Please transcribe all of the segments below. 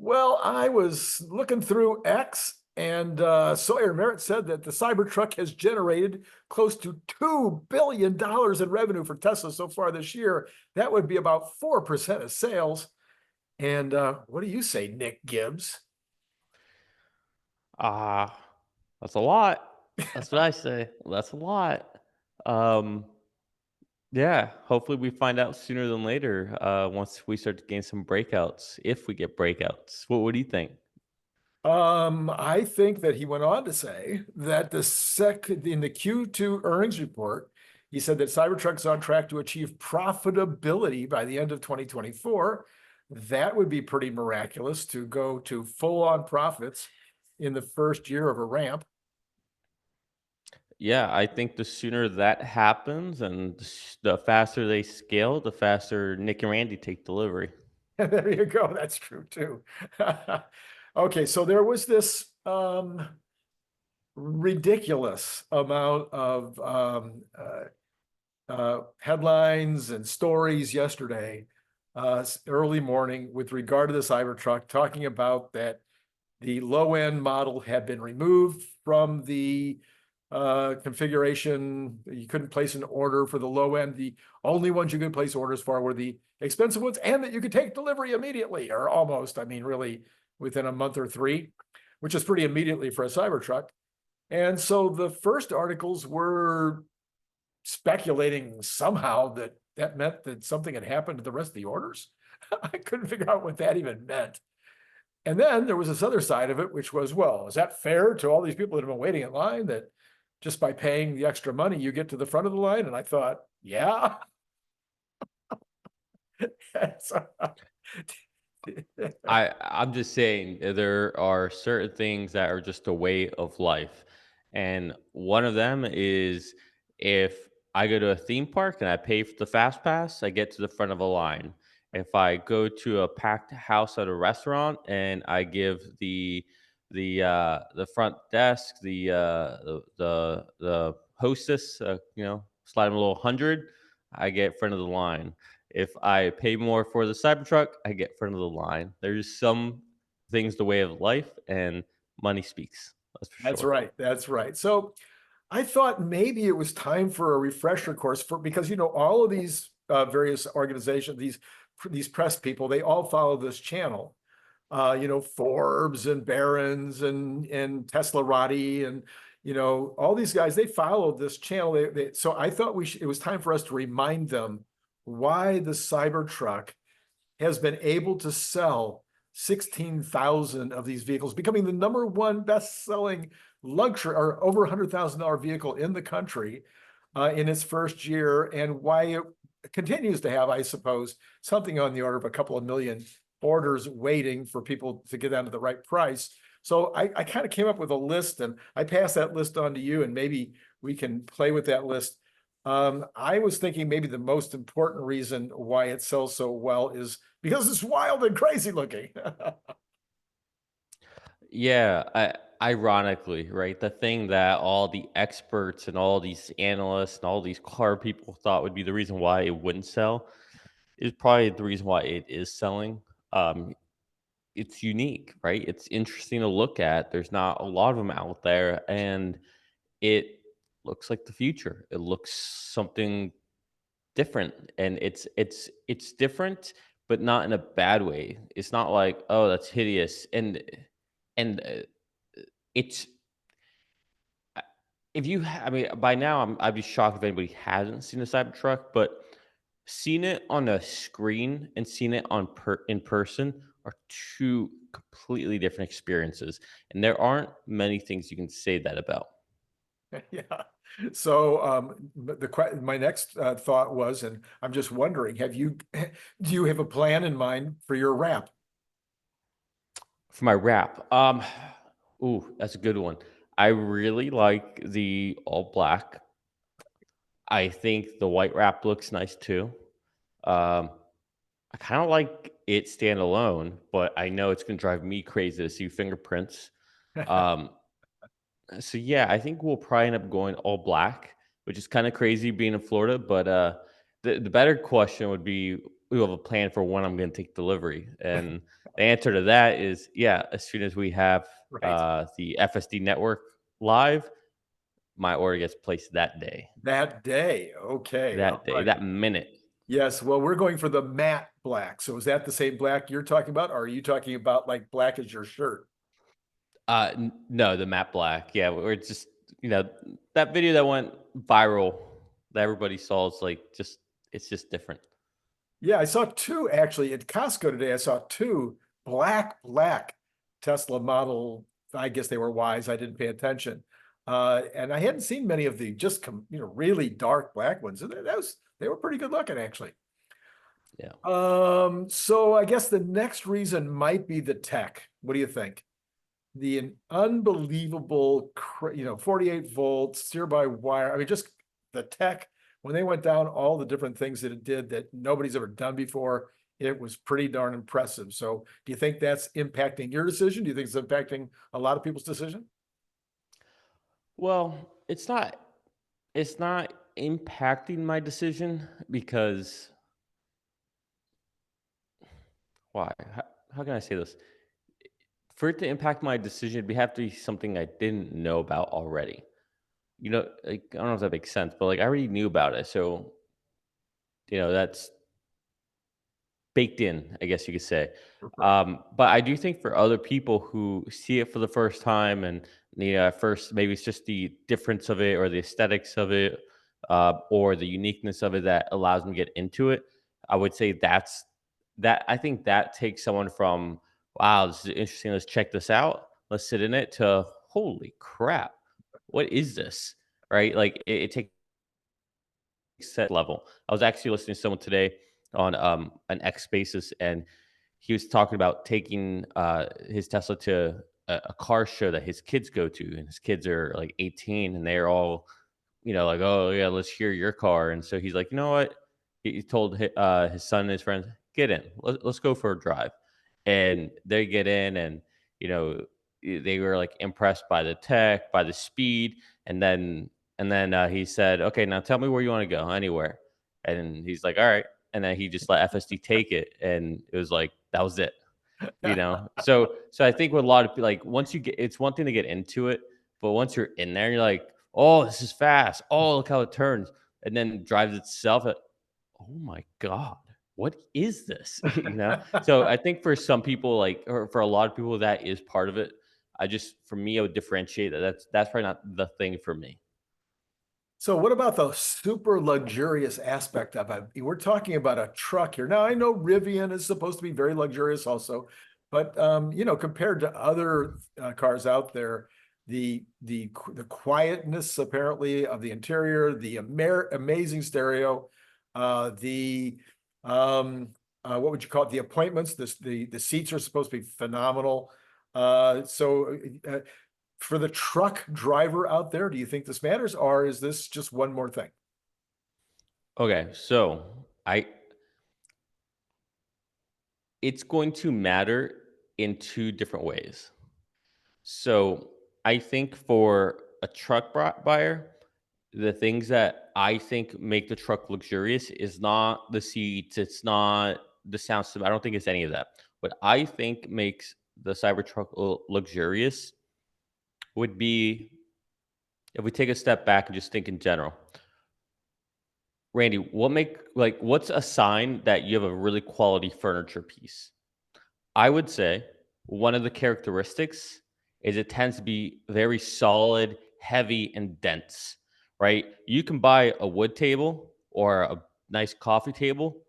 Well, I was looking through X, and Sawyer Merritt said that the Cybertruck has generated close to $2 billion in revenue for Tesla so far this year. That would be about 4% of sales. And what do you say, Nick Gibbs? Ah, that's a lot. That's what I say. That's a lot. Um, yeah, hopefully we find out sooner than later, once we start to gain some breakouts, if we get breakouts. What do you think? I think that he went on to say that in the Q2 earnings report, he said that Cybertruck's on track to achieve profitability by the end of 2024. That would be pretty miraculous to go to full-on profits in the first year of a ramp. Yeah, I think the sooner that happens and the faster they scale, the faster Nick and Randy take delivery. There you go. That's true too. Okay, so there was this ridiculous amount of headlines and stories yesterday, early morning, with regard to the Cybertruck, talking about that the low end model had been removed from the configuration. You couldn't place an order for the low end. The only ones you could place orders for were the expensive ones, and that you could take delivery immediately, or almost, I mean, really within a month or three, which is pretty immediately for a Cybertruck. And so the first articles were speculating somehow that that meant that something had happened to the rest of the orders. I couldn't figure out what that even meant. And then there was this other side of it, which was, well, is that fair to all these people that have been waiting in line, that just by paying the extra money, you get to the front of the line? And I thought, yeah. So, I'm just saying there are certain things that are just a way of life. And one of them is if I go to a theme park and I pay for the fast pass, I get to the front of a line. If I go to a packed house at a restaurant and I give the front desk, the hostess, slide them a little 100, I get front of the line. If I pay more for the Cybertruck, I get front of the line. There's some things the way of life, and money speaks. That's for that's sure. right. That's right. So I thought maybe it was time for a refresher course, for because all of these various organizations, these press people, they all follow this channel. Forbes and Barron's and Teslarati and all these guys, they followed this channel. So I thought it was time for us to remind them why the Cybertruck has been able to sell 16,000 of these vehicles, becoming the number one best-selling luxury or over $100,000 vehicle in the country in its first year, and why it continues to have, I suppose, something on the order of a couple of million orders waiting for people to get down to the right price. So I kind of came up with a list, and I passed that list on to you, and maybe we can play with that list. I was thinking maybe the most important reason why it sells so well is because it's wild and crazy looking. Yeah, ironically, right? The thing that all the experts and all these analysts and all these car people thought would be the reason why it wouldn't sell is probably the reason why it is selling. Um, it's unique, right? It's interesting to look at. There's not a lot of them out there, and it looks like the future. It looks something different, and it's different, but not in a bad way. It's not like, oh, that's hideous, and it's if you, I mean, by now I'd be shocked if anybody hasn't seen a Cybertruck, but seeing it on a screen and seeing it in person are two completely different experiences, and there aren't many things you can say that about. Yeah. So my next thought was, and I'm just wondering, do you have a plan in mind for your wrap? For my wrap, ooh, that's a good one. I really like the all black. I think the white wrap looks nice too. Um, I kind of like it standalone, but I know it's gonna drive me crazy to see fingerprints. Um, so yeah, I think we'll probably end up going all black, which is kind of crazy being in Florida. But the better question would be, we have a plan for when I'm going to take delivery, and The answer to that is yeah. As soon as we have Right. the FSD network live, my order gets placed that day, That day. Okay. All right. that minute. Yes. Well, we're going for the matte black. So is that the same black you're talking about? Or are you talking about like black as your shirt? No, the matte black. Yeah, we're just that video that went viral that everybody saw is like just it's just different. Yeah, I saw two actually at Costco today. I saw two black Tesla model. I guess they were Ys. I didn't pay attention. And I hadn't seen many of the just really dark black ones. And they were pretty good looking actually. Yeah. So I guess the next reason might be the tech. What do you think? The unbelievable, 48 volts, steer by wire. I mean, just the tech, when they went down, all the different things that it did that nobody's ever done before, it was pretty darn impressive. So do you think that's impacting your decision? Do you think it's impacting a lot of people's decision? Well, it's not impacting my decision because why? How can I say this? For it to impact my decision, it'd have to be something I didn't know about already. Like I don't know if that makes sense, but like I already knew about it, so that's baked in, I guess you could say. Right. But I do think for other people who see it for the first time and at first maybe it's just the difference of it or the aesthetics of it or the uniqueness of it that allows them to get into it. I would say that I think that takes someone from wow, this is interesting. Let's check this out. Let's sit in it to holy crap, what is this? Right? Like it takes set level. I was actually listening to someone today on an X basis, and he was talking about taking his Tesla to a car show that his kids go to, and his kids are like 18, and they're all like, oh yeah, let's hear your car. And so he's like, you know what? He told his son and his friends, get in, let's go for a drive. And they get in, and you know they were like impressed by the tech, by the speed, and then he said, okay, now tell me where you want to go, anywhere. And he's like, all right. And then he just let FSD take it, and it was like that was it. So I think with a lot of like once you get, it's one thing to get into it, but once you're in there, you're like, oh, this is fast. Oh, look how it turns, and then drives itself. Oh my god, what is this? So I think for some people, like, or for a lot of people, that is part of it. For me, I would differentiate that. That's probably not the thing for me. So what about the super luxurious aspect of it? We're talking about a truck here. Now I know Rivian is supposed to be very luxurious also, but compared to other cars out there, the quietness apparently of the interior, the amazing stereo, the what would you call it? The appointments, the seats are supposed to be phenomenal. So for the truck driver out there, do you think this matters, or is this just one more thing? Okay, so I it's going to matter in two different ways. So I think for a truck buyer, the things that I think make the truck luxurious is not the seats, it's not the sound system. I don't think it's any of that. What I think makes the Cybertruck luxurious would be if we take a step back and just think in general. Randy, what's a sign that you have a really quality furniture piece? I would say one of the characteristics is it tends to be very solid, heavy, and dense, right? You can buy a wood table or a nice coffee table,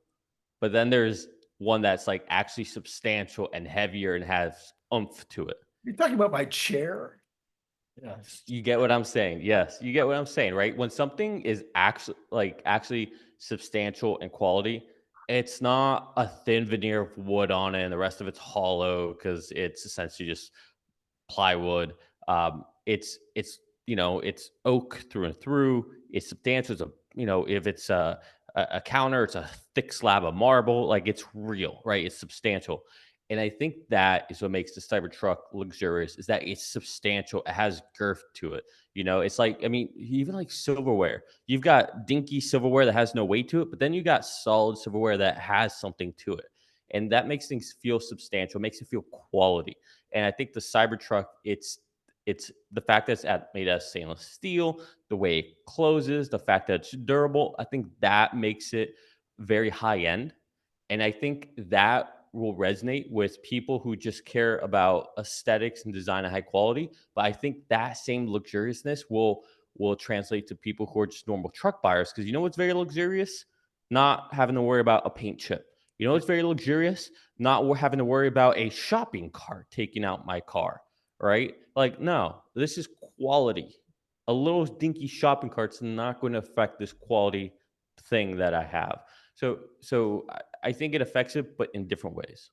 but then there's one that's like actually substantial and heavier and has oomph to it. You're talking about my chair? Yes. You get what I'm saying? Yes, you get what I'm saying, right? When something is actually substantial and quality, it's not a thin veneer of wood on it and the rest of it's hollow because it's essentially just plywood. It's oak through and through. It's substantial. It's if it's a counter, it's a thick slab of marble. Like it's real, right? It's substantial. And I think that is what makes the Cybertruck luxurious is that it's substantial. It has girth to it. It's like, I mean, even like silverware. You've got dinky silverware that has no weight to it, but then you got solid silverware that has something to it. and that makes things feel substantial, makes it feel quality. And I think the Cybertruck, it's the fact that made out of stainless steel, the way it closes, the fact that it's durable. I think that makes it very high end, and I think that will resonate with people who just care about aesthetics and design and high quality. But I think that same luxuriousness will translate to people who are just normal truck buyers. Because you know what's very luxurious? Not having to worry about a paint chip. You know what's very luxurious? Not having to worry about a shopping cart taking out my car, right? Like, no, this is quality. A little dinky shopping cart's not going to affect this quality thing that I have. So I think it affects it, but in different ways.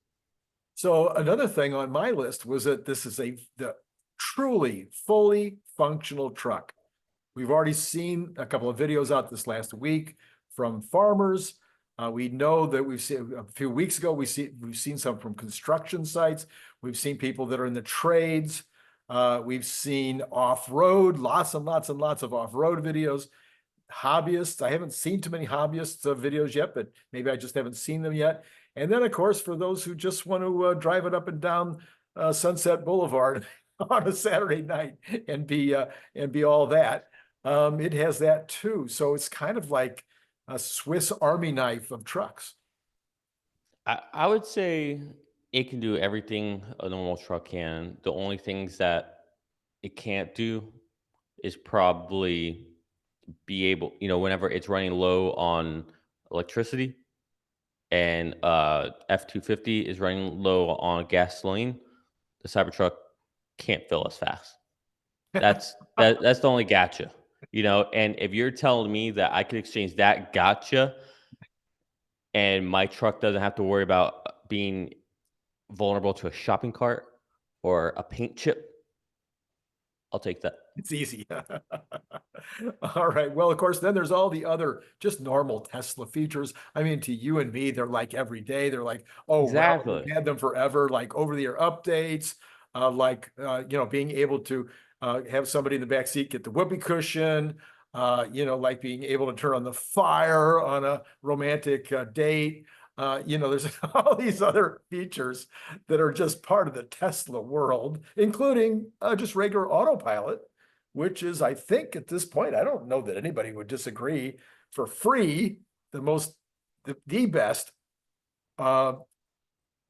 So another thing on my list was that this is the truly fully functional truck. We've already seen a couple of videos out this last week from farmers. We know that we've seen a few weeks ago, we've seen some from construction sites. We've seen people that are in the trades. We've seen off-road, lots and lots and lots of off-road videos. Hobbyists, I haven't seen too many hobbyists videos yet, but maybe I just haven't seen them yet. And then, of course, for those who just want to drive it up and down Sunset Boulevard on a Saturday night and be all that, it has that too. So it's kind of like a Swiss Army knife of trucks. I would say it can do everything a normal truck can. The only things that it can't do is probably be able, whenever it's running low on electricity and F-250 is running low on gasoline, the Cybertruck can't fill as fast. That's the only gotcha. And if you're telling me that I could exchange that gotcha and my truck doesn't have to worry about being vulnerable to a shopping cart or a paint chip, I'll take that. It's easy. All right. Well, of course, then there's all the other just normal Tesla features. I mean, to you and me, they're like every day. They're like, oh, well, Exactly. we've had them forever, like over-the-air updates, being able to have somebody in the back seat get the whoopee cushion, like being able to turn on the fire on a romantic date. There's all these other features that are just part of the Tesla world, including just regular autopilot, which is, I think at this point, I don't know that anybody would disagree, for free, the best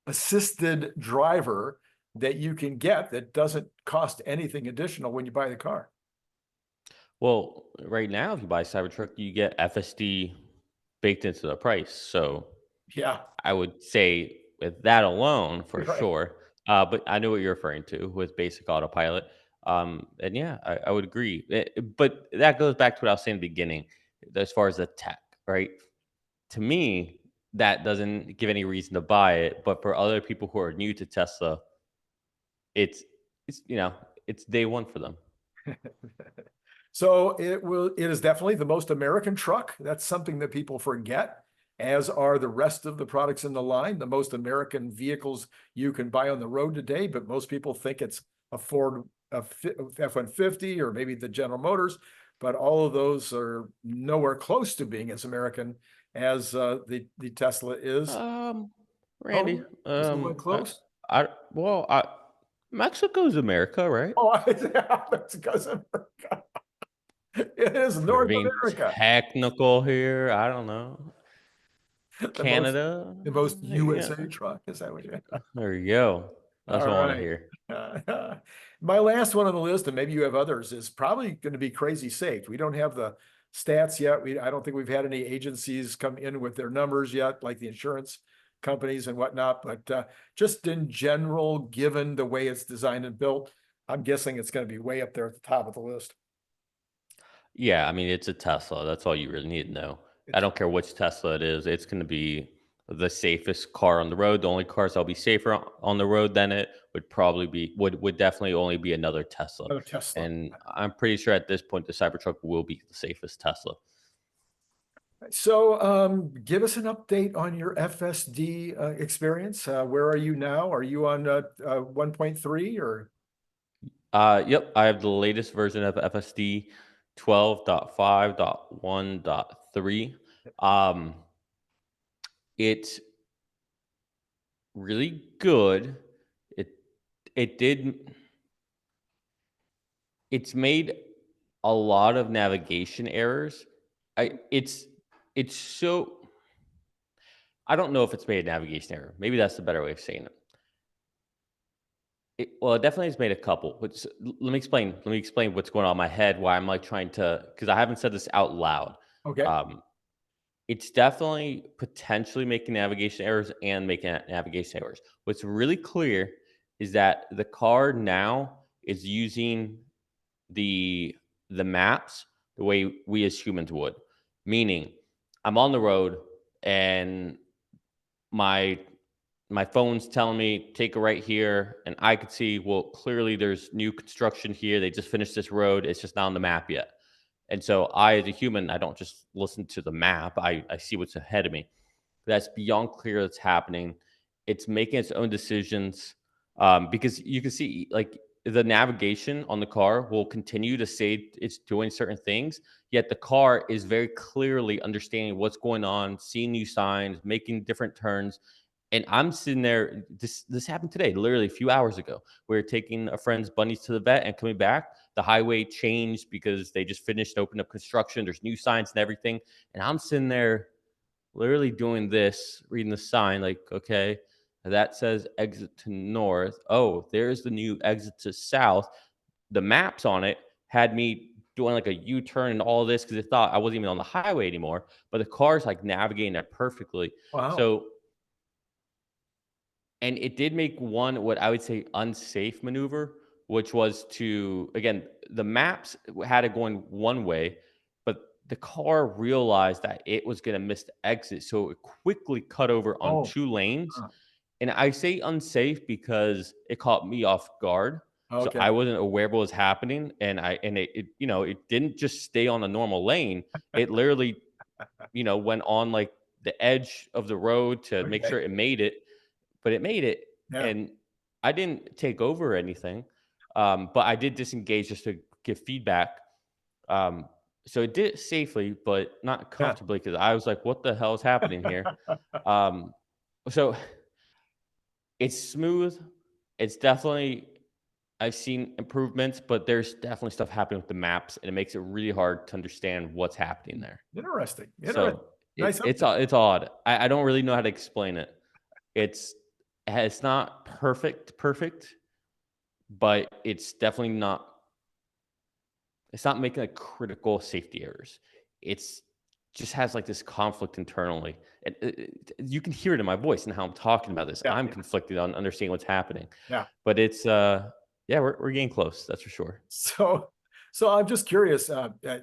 assisted driver that you can get that doesn't cost anything additional when you buy the car. Well, right now, if you buy a Cybertruck, you get FSD baked into the price. So Yeah, I would say with that alone, for right. sure. But I know what you're referring to with basic autopilot. And yeah, I would agree. But that goes back to what I was saying in the beginning, as far as the tech, right? To me, that doesn't give any reason to buy it. But for other people who are new to Tesla, it's it's day one for them. So it is definitely the most American truck. That's something that people forget, as are the rest of the products in the line, the most American vehicles you can buy on the road today. But most people think it's a Ford F-150 or maybe the General Motors, but all of those are nowhere close to being as American as the Tesla is. Randy, Oh, is the one close? well, Mexico's America, right? Oh, that's because America. It is We're North being America. technical here. I don't know. The most Canada, the most yeah. USA truck. Is that what you There you go. That's All what I want to right. hear. My last one on the list, and maybe you have others, is probably going to be crazy safe. We don't have the stats yet. I don't think we've had any agencies come in with their numbers yet, like the insurance companies and whatnot. But just in general, given the way it's designed and built, I'm guessing it's going to be way up there at the top of the list. Yeah, I mean, it's a Tesla. That's all you really need to know. I It's don't care which Tesla it is. It's going to be the safest car on the road. The only cars that'll be safer on the road than it would definitely only be another Tesla. another Tesla. And I'm pretty sure at this point the Cybertruck will be the safest Tesla. So give us an update on your FSD experience. Where are you now? Are you on 1.3 or? Yep, I have the latest version of FSD 12.5.1.3. Um, it really good. It it did it's made a lot of navigation errors. It's so I don't know if it's made a navigation error. Maybe that's the better way of saying it. Well, it definitely has made a couple. But let me explain. Let me explain what's going on in my head. Why I'm like trying to, because I haven't said this out loud. Okay. Um, it's definitely potentially making navigation errors and making navigation errors. What's really clear is that the car now is using the the maps the way we as humans would. Meaning, I'm on the road and my my phone's telling me take a right here, and I could see, well, clearly there's new construction here. They just finished this road. It's just not on the map yet. And so I, as a human, I don't just listen to the map. I see what's ahead of me. That's beyond clear that's happening. It's making its own decisions, because you can see like the navigation on the car will continue to say it's doing certain things, yet the car is very clearly understanding what's going on, seeing new signs, making different turns. And I'm sitting there. This happened today, literally a few hours ago. We were taking a friend's bunnies to the vet and coming back. The highway changed because they just finished opening up construction. There's new signs and everything. And I'm sitting there literally doing this, reading the sign, like, okay, that says exit to north. Oh, there's the new exit to south. The maps on it had me doing like a U-turn and all this because it thought I wasn't even on the highway anymore. But the car's like navigating it perfectly. Wow. So, and it did make one what I would say unsafe maneuver, which was to, again, the maps had it going one way, but the car realized that it was going to miss the exit. So it quickly cut over on Oh, two lanes. huh. And I say unsafe because it caught me off guard. So Okay. I wasn't aware of what was happening. And it didn't just stay on a normal lane. It literally, went on like the edge of the road to make Okay. sure it made it, but it made it. Yeah. And I didn't take over or anything, but I did disengage just to give feedback. Um, so it did it safely, but not Yeah. comfortably because I was like, "What the hell is happening here?" Um, so it's smooth. It's definitely I've seen improvements, but there's definitely stuff happening with the maps, and it makes it really hard to understand what's happening there. Interesting. Interesting. So Nice it's update. it's odd. I don't really know how to explain it. It's it's not perfect, but it's not making like critical safety errors. It's just has like this conflict internally. And you can hear it in my voice and how I'm talking about this. Yeah. I'm Yeah. conflicted on understanding what's happening. Yeah. But it's yeah, we're getting close, that's for sure. So, so I'm just curious,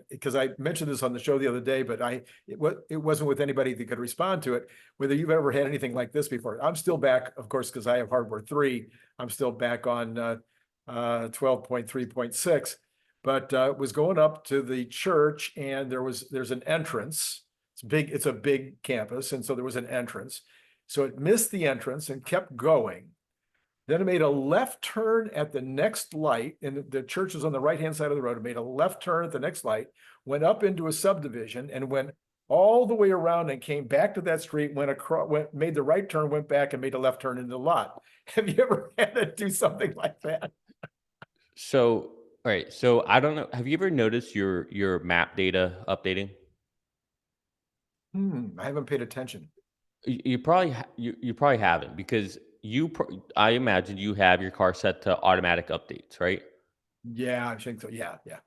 because I mentioned this on the show the other day, but it wasn't with anybody that could respond to it, whether you've ever had anything like this before. I'm still back, of course, because I have hardware 3. I'm still back on 12.3.6, but was going up to the church and there's an entrance. It's big, it's a big campus, and so there was an entrance. So it missed the entrance and kept going. Then it made a left turn at the next light, and the church was on the right-hand side of the road. It made a left turn at the next light, went up into a subdivision, and went all the way around and came back to that street, went across, made the right turn, went back and made a left turn into the lot. Have you ever had to do something like that? So, all right. So I don't know. Have you ever noticed your map data updating? I haven't paid attention. You probably haven't because I imagine you have your car set to automatic updates, right? Yeah, I think so. Yeah, yeah.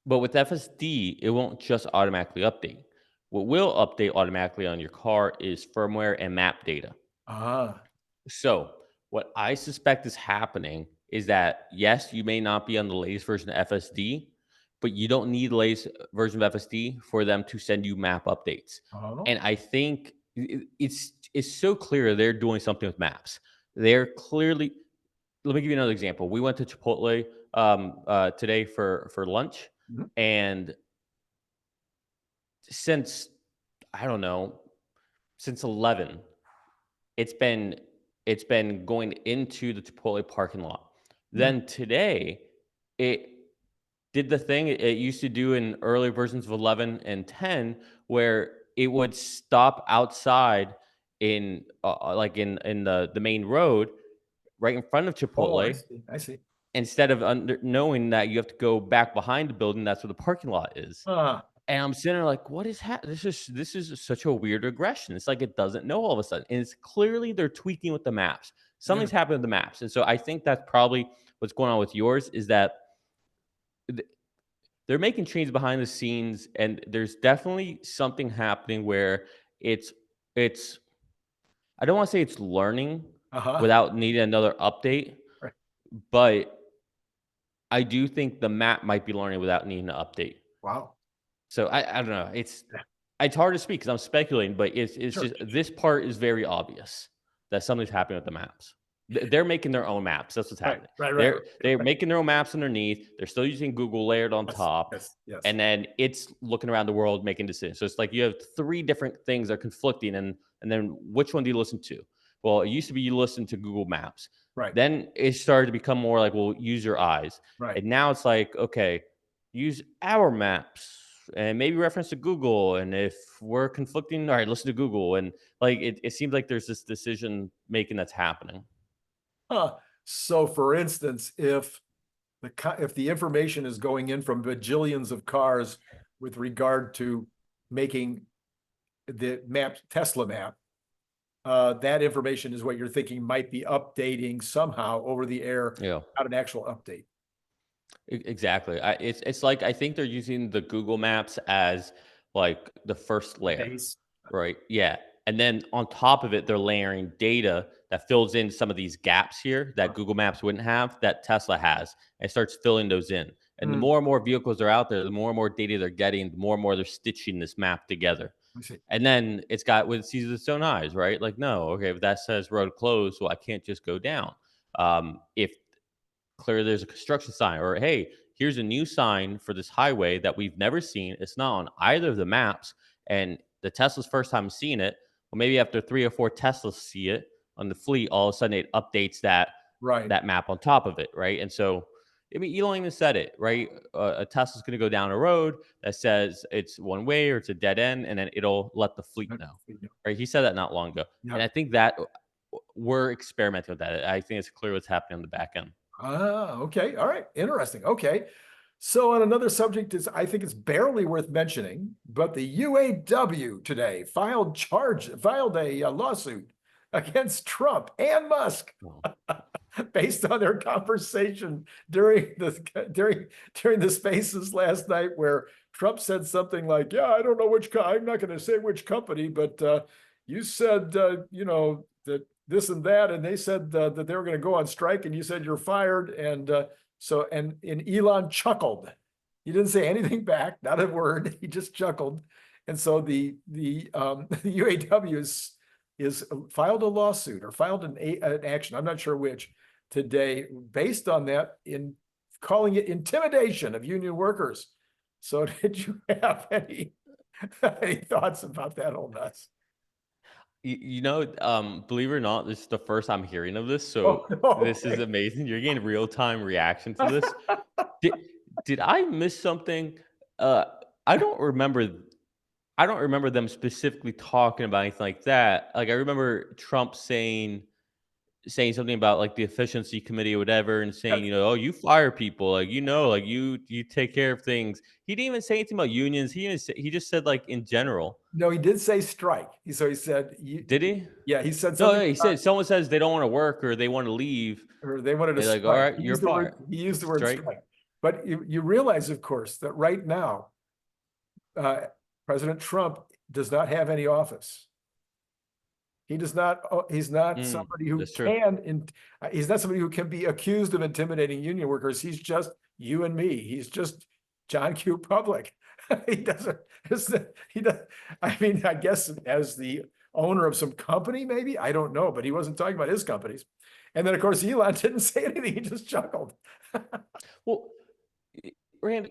But with FSD, it won't just automatically update. What will update automatically on your car is firmware and map data. Ah, So, what I suspect is happening is that yes, you may not be on the latest version of FSD, but you don't need the latest version of FSD for them to send you map updates. oh, And I think it's so clear they're doing something with maps. They're clearly. Let me give you another example. We went to Chipotle today for lunch, mhm, and since I don't know, since 11, it's been it's been going into the Chipotle parking lot. hmm. Then today, it did the thing it used to do in early versions of 11 and 10, where it would stop outside in like in the main road right in front of Oh, I Chipotle, see. I see. instead of knowing that you have to go back behind the building. That's where the parking lot is. Ah, And I'm sitting there like, what is happening? This is such a weird regression. It's like it doesn't know all of a sudden. And it's clearly they're tweaking with the maps. yeah. Something's happened with the maps. And so I think that's probably what's going on with yours is that th- they're making changes behind the scenes, and there's definitely something happening where it's I don't want to say it's learning Uh-huh. without needing another update, Right. but I do think the map might be learning without needing an update. Wow. So I don't know. It's Yeah. it's hard to speak because I'm speculating, but it's Sure. just this part is very obvious that something's happening with the maps. They're making their own maps. That's what's Right. happening. Right. Right. They're making their own maps underneath. They're still using Google layered on Yes. top, Yes. Yes. and then it's looking around the world making decisions. So it's like you have three different things that are conflicting, and then which one do you listen to? Well, it used to be you listen to Google Maps. Right. Then it started to become more like, well, use your eyes. Right. And now it's like, okay, use our maps and maybe reference to Google. And if we're conflicting, all right, listen to Google. And like it seems like there's this decision making that's happening. Huh. So for instance, if if the information is going in from bajillions of cars with regard to making the map, Tesla map, that information is what you're thinking might be updating somehow over the air, Yeah. not an actual update. Exactly. It's like I think they're using the Google Maps as like the first layer, Base. right? Yeah. And then on top of it, they're layering data that fills in some of these gaps here that Google Maps wouldn't have that Tesla has, and starts filling those in. And the Hmm, more and more vehicles are out there, the more and more data they're getting, the more and more they're stitching this map together. let me see. And then it's got what it sees with its own eyes, right? Like, no, okay, if that says road closed, well, I can't just go down. If clear there's a construction sign, or hey, here's a new sign for this highway that we've never seen, it's not on either of the maps, and the Tesla's first time seeing it, well, maybe after 3 or 4 Teslas see it on the fleet, all of a sudden it updates Right. that map on top of it, right? And so I mean, Elon even said it, right? A Tesla's going to go down a road that says it's one way or it's a dead end, and then it'll let the fleet know, right? He said that not long ago, Yeah. and I think that we're experimenting with that. I think it's clear what's happening on the back end. Ah, okay. All right. Interesting. Okay. So on another subject is, I think it's barely worth mentioning, but the UAW today filed a lawsuit against Trump and Musk Well, based on their conversation during the spaces last night, where Trump said something like, "Yeah, I don't know I'm not going to say which company, but you said that this and that, and they said that they were going to go on strike, and you said you're fired." And and Elon chuckled. He didn't say anything back, not a word. He just chuckled. And so the UAW is filed a lawsuit, or filed an action, I'm not sure which, today, based on that, in calling it intimidation of union workers. So did you have any thoughts about that whole mess? believe it or not, this is the first I'm hearing of this, Oh, so this is okay. amazing. You're getting real time reaction to this. Did did I miss something? Uh, I don't remember. I don't remember them specifically talking about anything like that. Like I remember Trump saying something about like the efficiency committee or whatever, and saying, oh, you fire people, like like you take care of things. He didn't even say anything about unions. He just said like in general. No, he did say strike. So he said, Did he? yeah, he said No, something no, he about, said someone says they don't want to work or they want to leave. or they wanted to They're like, all strike. right, you're fired. He used the word Strike. strike. But you realize, of course, that right now, uh, President Trump does not have any office. He does not, he's not somebody who That's true. he's not somebody who can be accused of intimidating union workers. He's just you and me. He's just John Q. Public. He doesn't, he does, I mean, I guess as the owner of some company, maybe, I don't know, but he wasn't talking about his companies. And then, of course, Elon didn't say anything. He just chuckled. Well, Rand,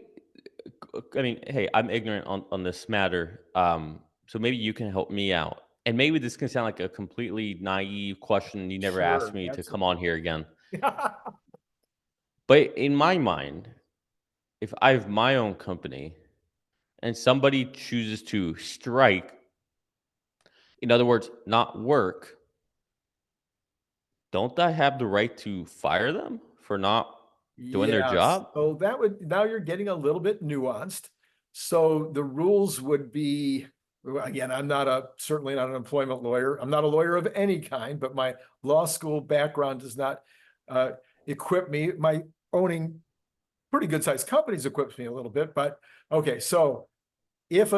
I mean, hey, I'm ignorant on this matter. So maybe you can help me out. And maybe this can sound like a completely naive question. You never asked Sure, me to come absolutely. on here again. But in my mind, if I have my own company and somebody chooses to strike, in other words, not work, don't I have the right to fire them for not doing their Yes, job? so that would, now you're getting a little bit nuanced. So the rules would be, well, again, I'm not certainly not an employment lawyer. I'm not a lawyer of any kind, but my law school background does not equip me. My owning pretty good sized companies equips me a little bit, but okay. So if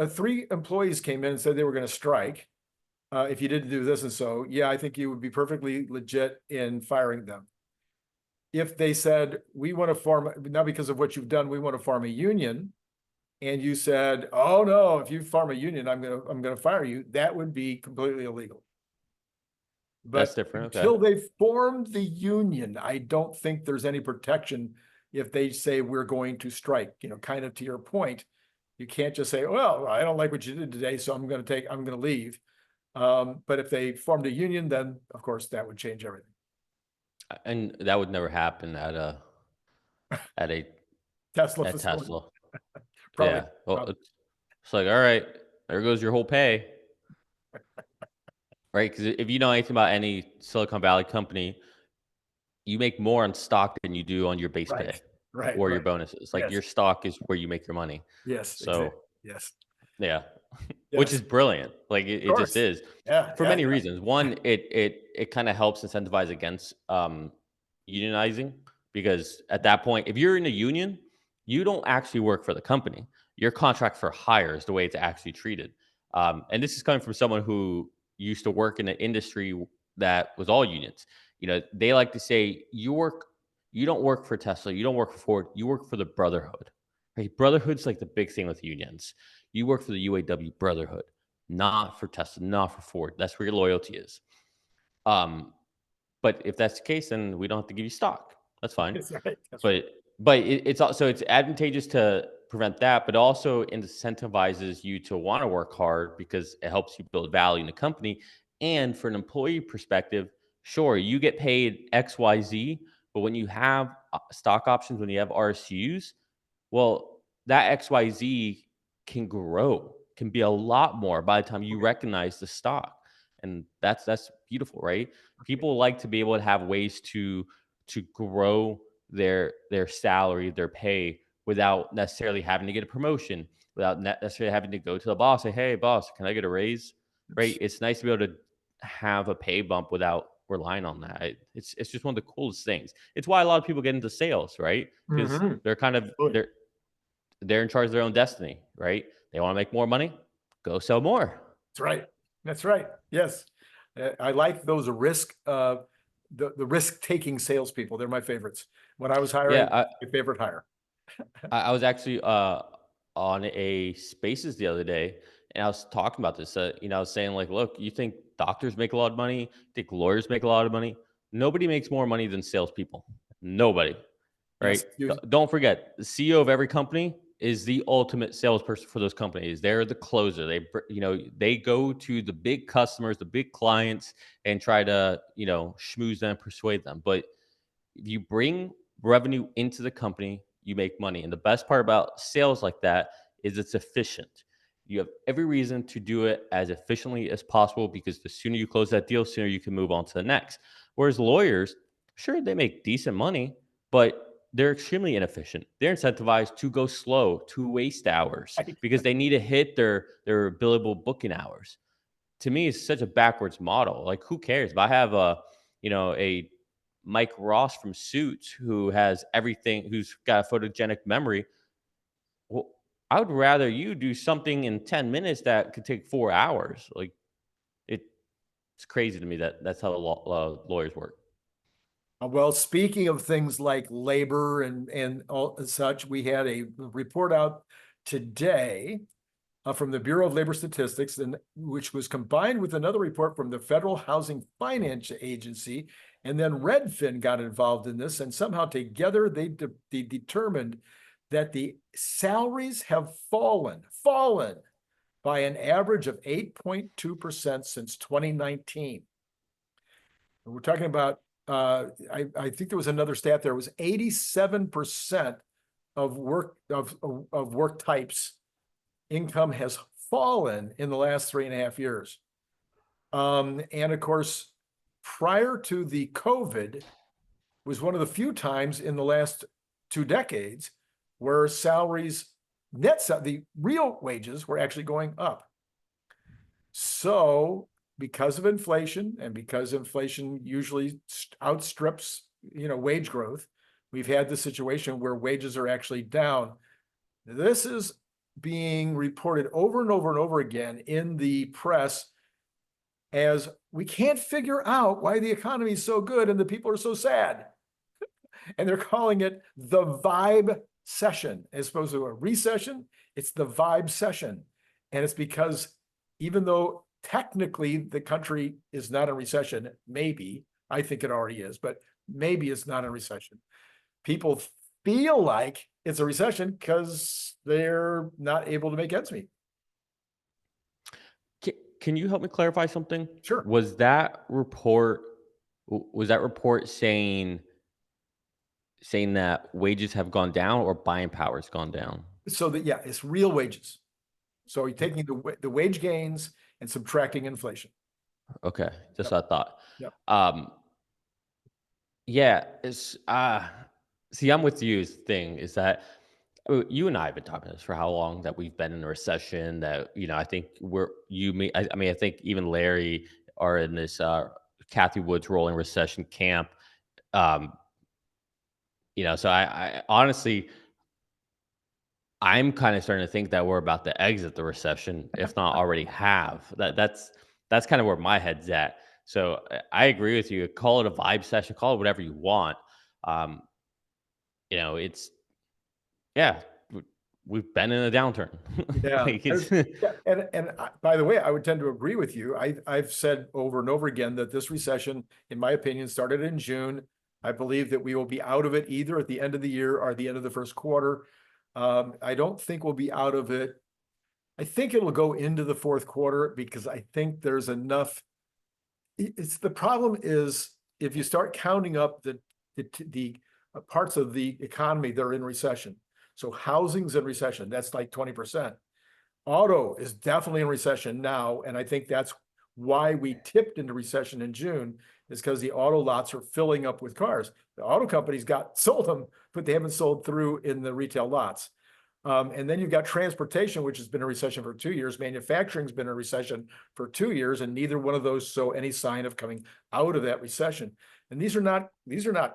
three employees came in and said they were going to strike, if you didn't do this and so, yeah, I think you would be perfectly legit in firing them. If they said, we want to form, now because of what you've done, we want to form a union, and you said, oh no, if you form a union, I'm gonna fire you, that would be completely illegal. That's But different. Okay. until they formed the union, I don't think there's any protection if they say we're going to strike, kind of to your point. You can't just say, well, I don't like what you did today, so I'm gonna leave. But if they formed a union, then of course that would change everything. And that would never happen at a Tesla at facility, Tesla. probably. Yeah. Well, it's like, all right, there goes your whole pay. Right? Because if you know anything about any Silicon Valley company, you make more on stock than you do on your base Right, pay right, or your right. bonuses. Like Yes, your stock is where you make your money. yes, exactly. So Yes, yeah, which yes, is brilliant. Like of it just course. is Yeah, for yeah, many yeah. reasons. One, it kind of helps incentivize against unionizing, because at that point, if you're in a union, you don't actually work for the company. Your contract for hire is the way it's actually treated. And this is coming from someone who used to work in an industry that was all unions. They like to say you don't work for Tesla, you don't work for Ford, you work for the brotherhood. Right? Brotherhood's like the big thing with unions. You work for the UAW brotherhood, not for Tesla, not for Ford. That's where your loyalty is. Um, but if that's the case, then we don't have to give you stock. That's fine. That's right. That's right. It's advantageous to prevent that, but also incentivizes you to want to work hard because it helps you build value in the company. And for an employee perspective, sure, you get paid XYZ, but when you have stock options, when you have RSUs, well, that XYZ can grow, can be a lot more by the time you Okay. recognize the stock. And that's beautiful, right? People like to be able to have ways to grow their salary, their pay without necessarily having to get a promotion, without necessarily having to go to the boss, say, "Hey, boss, can I get a raise?" Right? It's nice to be able to have a pay bump without relying on that. It's just one of the coolest things. It's why a lot of people get into sales, right? Because Mhm. they're kind of Absolutely. they're in charge of their own destiny, right? They want to make more money, go sell more. That's right. That's right. Yes. I like those the risk-taking salespeople. They're my favorites. When I was Yeah, hiring, my favorite hire. I was actually on a Spaces the other day, and I was talking about this. I was saying like, look, you think doctors make a lot of money? You think lawyers make a lot of money? Nobody makes more money than salespeople. Nobody, Yes. right? Don't forget, the CEO of every company is the ultimate salesperson for those companies. They're the closer. They go to the big customers, the big clients, and try to schmooze them, persuade them. But if you bring revenue into the company, you make money. And the best part about sales like that is it's efficient. You have every reason to do it as efficiently as possible, because the sooner you close that deal, sooner you can move on to the next. Whereas lawyers, sure, they make decent money, but they're extremely inefficient. They're incentivized to go slow, to waste hours, Right. because they need to hit their billable booking hours. To me, it's such a backwards model. Like, who cares if I have a Mike Ross from Suits who has everything, who's got a photogenic memory? Well, I would rather you do something in 10 minutes that could take 4 hours. Like, it's crazy to me that that's how the lawyers work. Well, speaking of things like labor and all such, we had a report out today from the Bureau of Labor Statistics, and which was combined with another report from the Federal Housing Finance Agency, and then Redfin got involved in this, and somehow together they determined that the salaries have fallen by an average of 8.2% since 2019. And we're talking about, I think there was another stat there, was 87% of work types income has fallen in the last 3.5 years. And of course, prior to the COVID was one of the few times in the last 2 decades where salaries, the real wages were actually going up. So because of inflation, and because inflation usually outstrips, wage growth, we've had the situation where wages are actually down. This is being reported over and over and over again in the press as we can't figure out why the economy is so good and the people are so sad. And they're calling it the vibe session. As opposed to a recession, it's the vibe session. And it's because even though technically the country is not in recession, maybe, I think it already is, but maybe it's not in recession. People feel like it's a recession because they're not able to make ends meet. Can you help me clarify something? Sure. Was that report saying that wages have gone down or buying power has gone down? So that, yeah, it's real wages. So you're taking the wage gains and subtracting inflation. Okay, just what I thought. Yep. Yeah, it's see, I'm with you. Thing is that you and I have been talking about this for how long, that we've been in a recession, that I think I think even Larry are in this Kathy Woods rolling recession camp. So I honestly, I'm kind of starting to think that we're about to exit the recession, if not already have. That's kind of where my head's at. So I agree with you. Call it a vibe session, call it whatever you want. Um, it's yeah, we've been in a downturn. Yeah. Like, it's Yeah. And by the way, I would tend to agree with you. I've said over and over again that this recession, in my opinion, started in June. I believe that we will be out of it either at the end of the year or the end of the first quarter. I don't think we'll be out of it. I think it'll go into the fourth quarter because I think there's enough. It's the problem is if you start counting up the parts of the economy that are in recession. So housing's in recession, that's like 20%. Auto is definitely in recession now, and I think that's why we tipped into recession in June, is because the auto lots are filling up with cars. The auto companies sold them, but they haven't sold through in the retail lots. And then you've got transportation, which has been in recession for 2 years. Manufacturing's been in recession for 2 years, and neither one of those show any sign of coming out of that recession. And these are not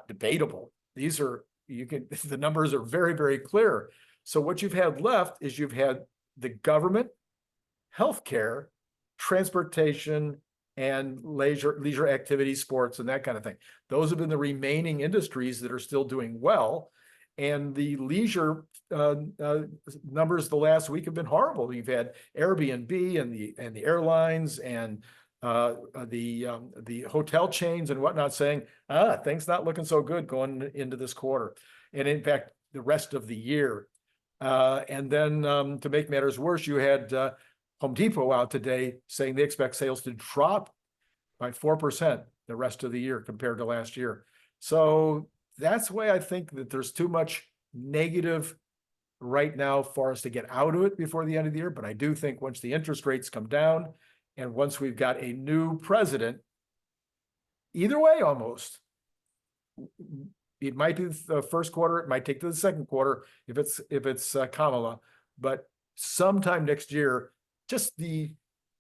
debatable. The numbers are very, very clear. So what you've had left is you've had the government, healthcare, transportation, and leisure activities, sports, and that kind of thing. Those have been the remaining industries that are still doing well. And the leisure numbers the last week have been horrible. You've had Airbnb and the airlines and the hotel chains and whatnot saying, things not looking so good going into this quarter. And in fact, the rest of the year. And then to make matters worse, you had Home Depot out today saying they expect sales to drop by 4% the rest of the year compared to last year. So that's why I think that there's too much negative right now for us to get out of it before the end of the year. But I do think once the interest rates come down and once we've got a new president, either way almost, it might be the first quarter, it might take to the second quarter if it's Kamala, but sometime next year, just the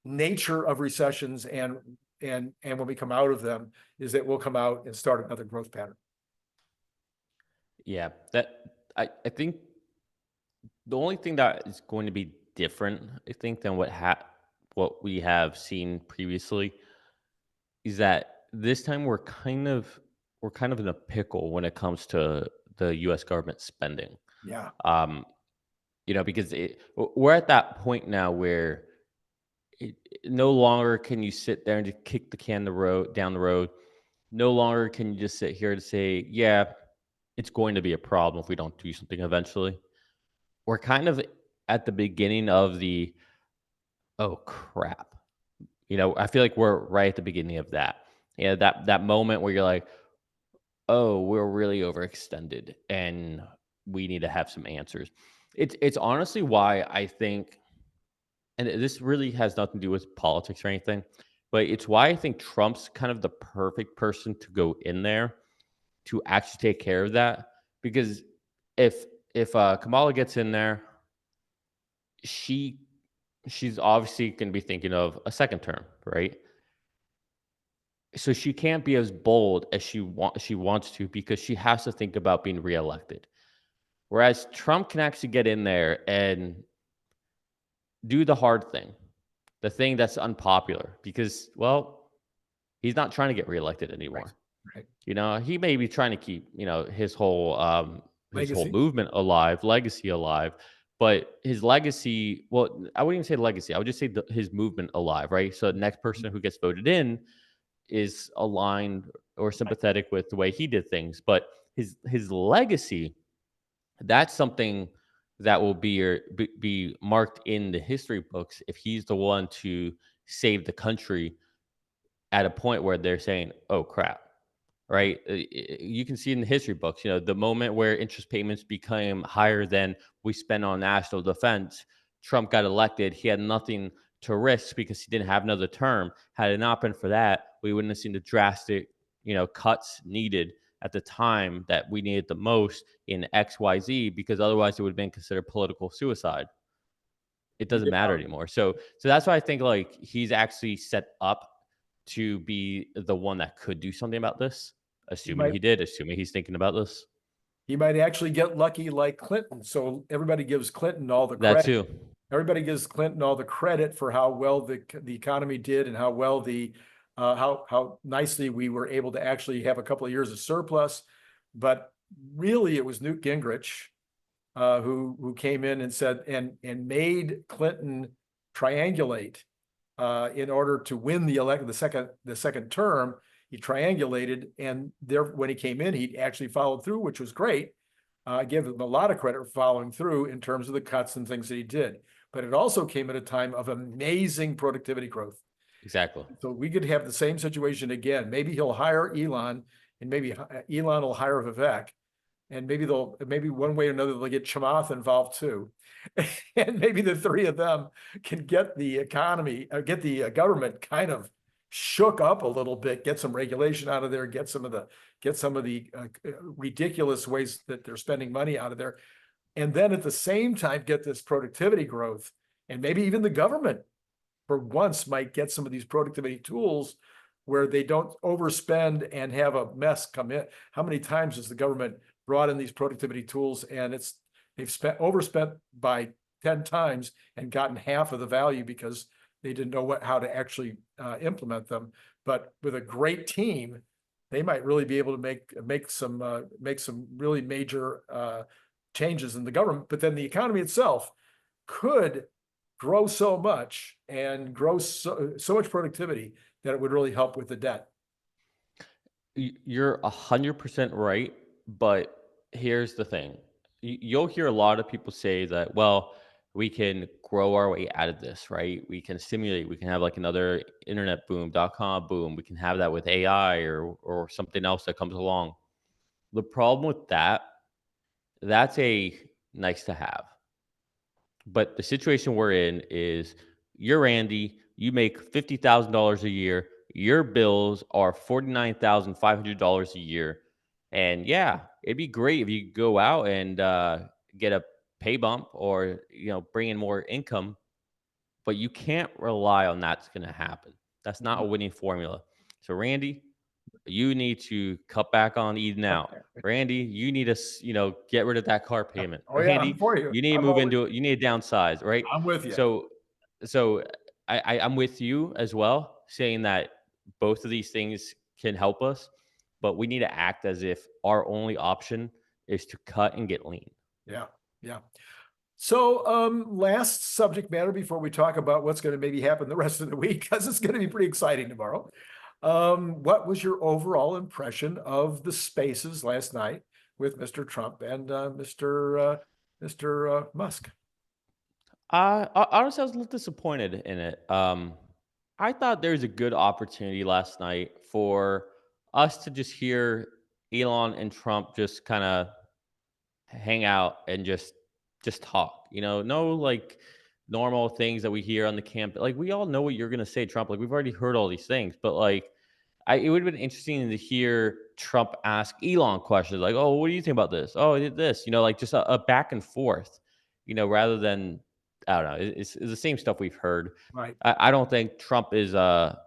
nature of recessions and when we come out of them is that we'll come out and start another growth pattern. Yeah, I think the only thing that is going to be different, I think, than what we have seen previously is that this time we're kind of in a pickle when it comes to the U.S. government spending. Yeah. Because we're at that point now where no longer can you sit there and just kick the can down the road. No longer can you just sit here and say, yeah, it's going to be a problem if we don't do something eventually. We're kind of at the beginning of the, oh crap. I feel like we're right at the beginning of that. Yeah, that moment where you're like, oh, we're really overextended and we need to have some answers. It's honestly why I think and this really has nothing to do with politics or anything, but it's why I think Trump's kind of the perfect person to go in there to actually take care of that. Because if Kamala gets in there, she she's obviously going to be thinking of a second term, right? So she can't be as bold as she wants to because she has to think about being reelected. Whereas Trump can actually get in there and do the hard thing, the thing that's unpopular because, well, he's not trying to get reelected Right. anymore. Right. He may be trying to keep, his whole Legacy. movement alive, legacy alive, but his legacy, well, I wouldn't even say legacy. I would just say his movement alive, right? So the next person who gets voted in is aligned or sympathetic with the way he did things, but his legacy, that's something that will be marked in the history books if he's the one to save the country at a point where they're saying, "Oh crap." Right? You can see in the history books, the moment where interest payments became higher than we spend on national defense, Trump got elected. He had nothing to risk because he didn't have another term. Had it not been for that, we wouldn't have seen the drastic, cuts needed at the time that we needed the most in XYZ, because otherwise it would have been considered political suicide. It doesn't matter Yeah. anymore. So that's why I think like he's actually set up to be the one that could do something about this, He assuming might he did, assuming he's thinking about this. he might actually get lucky like Clinton. So everybody gives Clinton all the That credit. too. Everybody gives Clinton all the credit for how well the economy did and how well how nicely we were able to actually have a couple of years of surplus. But really, it was Newt Gingrich who came in and said and made Clinton triangulate in order to win the second term. He triangulated, and there when he came in, he actually followed through, which was great. I give him a lot of credit for following through in terms of the cuts and things that he did. But it also came at a time of amazing productivity growth. Exactly. So we could have the same situation again. Maybe he'll hire Elon, and maybe Elon will hire Vivek, and maybe one way or another they'll get Chamath involved too, and maybe the three of them can get the economy, get the government kind of shook up a little bit, get some regulation out of there, get some of the ridiculous ways that they're spending money out of there, and then at the same time get this productivity growth, and maybe even the government for once might get some of these productivity tools where they don't overspend and have a mess come in. How many times has the government brought in these productivity tools and they've overspent by 10 times and gotten half of the value because they didn't know how to actually implement them. But with a great team, they might really be able to make some really major changes in the government. But then the economy itself could grow so much and grow so much productivity that it would really help with the debt. You're 100% right, but here's the thing. You'll hear a lot of people say that, well, we can grow our way out of this, right? We can simulate, we can have like another internet boom, .com boom. We can have that with AI or something else that comes along. The problem with that, that's a nice to have. But the situation we're in is you're Andy, you make $50,000 a year, your bills are $49,500 a year. And yeah, it'd be great if you could go out and get a pay bump or bring in more income, but you can't rely on that's going to happen. That's not a winning formula. So Randy, you need to cut back on eating out. Randy, you need to, get rid of that car payment. Oh yeah, I'm Randy, for you. you need to I'm move always, into it. You need to downsize, right? I'm with you. So, so I'm with you as well, saying that both of these things can help us, but we need to act as if our only option is to cut and get lean. Yeah, yeah. So, last subject matter before we talk about what's going to maybe happen the rest of the week, because it's going to be pretty exciting tomorrow. What was your overall impression of the spaces last night with Mr. Trump and Mr. Musk? Honestly, I was a little disappointed in it. I thought there was a good opportunity last night for us to just hear Elon and Trump just kind of hang out and just talk. No like normal things that we hear on the camp. Like, we all know what you're gonna say, Trump. Like, we've already heard all these things, but like, it would have been interesting to hear Trump ask Elon questions like, "Oh, what do you think about this? Oh, I did this." Like just a back and forth. Rather than I don't know. It's the same stuff we've heard. Right. I don't think Trump is a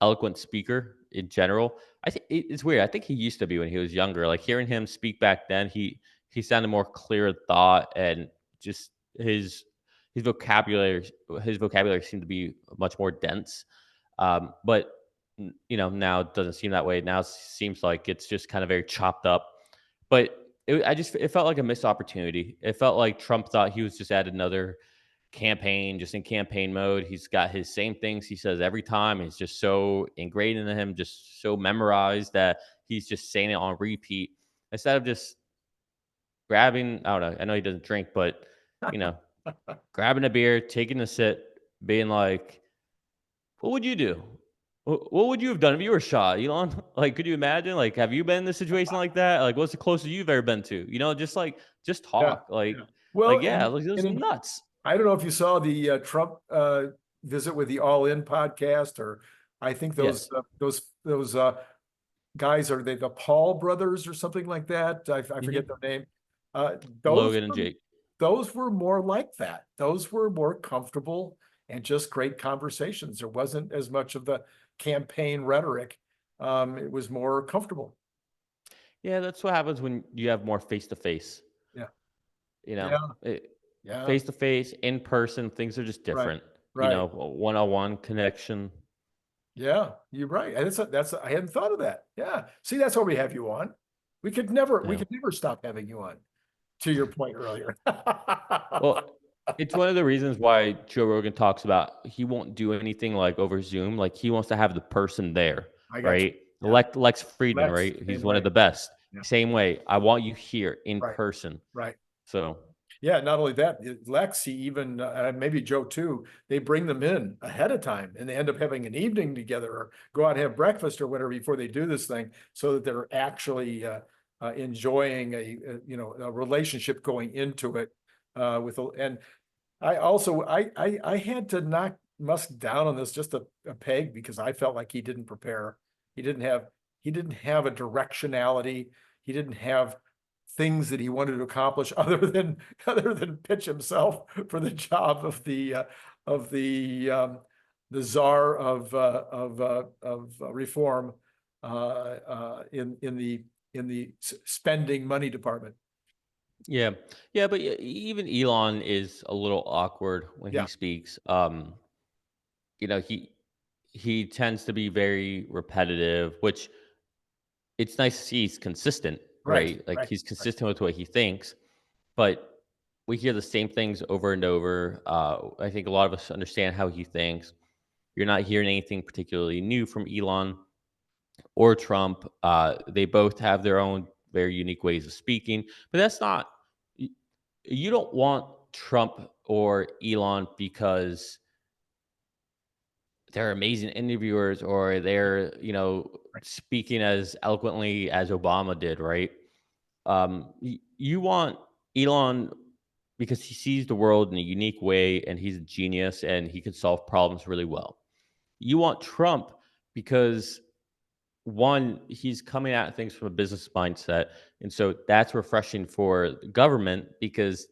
eloquent speaker in general. I think it's weird. I think he used to be when he was younger. Like hearing him speak back then, he sounded more clear of thought and just his vocabulary seemed to be much more dense. But now it doesn't seem that way. Now it seems like it's just kind of very chopped up. But it felt like a missed opportunity. It felt like Trump thought he was just at another campaign, just in campaign mode. He's got his same things he says every time. It's just so ingrained into him, just so memorized that he's just saying it on repeat instead of just grabbing. I don't know. I know he doesn't drink, but you know, grabbing a beer, taking a sip, being like, "What would you do? What would you have done if you were shot, Elon? Like, could you imagine? Like, have you been in a situation like that? Like, what's the closest you've ever been to? Just Yeah. talk. Yeah. Well, Yeah, like, this and is nuts." I don't know if you saw the Trump visit with the All In podcast, or I think those Yes. guys, are they the Paul brothers or something like that? I forget Hmm. their name. Uh, those Logan and Jake. those were more like that. Those were more comfortable and just great conversations. There wasn't as much of the campaign rhetoric. It was more comfortable. Yeah, that's what happens when you have more face to face. Yeah. You know, Yeah. Yeah. face to face, in person, things are just Right. different. Right. One on one connection. Yeah, you're right. And I hadn't thought of that. Yeah. See, that's why we have you on. We Yeah. could never stop having you on, to your point earlier. Well, it's one of the reasons why Joe Rogan talks about he won't do anything like over Zoom. Like he wants to have the person there, I got you. right? Yeah. Lex Friedman, Lex, right? He's same one way. of the best. Yeah. Same way. I want you here in Right. person. Right. So Yeah, not only that, Lexi, even maybe Joe too, they bring them in ahead of time and they end up having an evening together or go out and have breakfast or whatever before they do this thing, so that they're actually enjoying a relationship going into it. And I had to knock Musk down on this just a peg, because I felt like he didn't prepare. He didn't have he didn't have a directionality. He didn't have things that he wanted to accomplish other than pitch himself for the job of the czar of reform in the spending money department. yeah, yeah, but even Elon is a little awkward when he Yeah, speaks. You know, he tends to be very repetitive, which it's nice to see he's consistent, right, right? Like right, he's right. consistent with what he thinks, but we hear the same things over and over. I think a lot of us understand how he thinks. You're not hearing anything particularly new from Elon or Trump. They both have their own very unique ways of speaking, but that's not. You don't want Trump or Elon because they're amazing interviewers or they're Right. speaking as eloquently as Obama did, right? You want Elon because he sees the world in a unique way and he's a genius and he can solve problems really well. You want Trump because one, he's coming at things from a business mindset. And so that's refreshing for the government because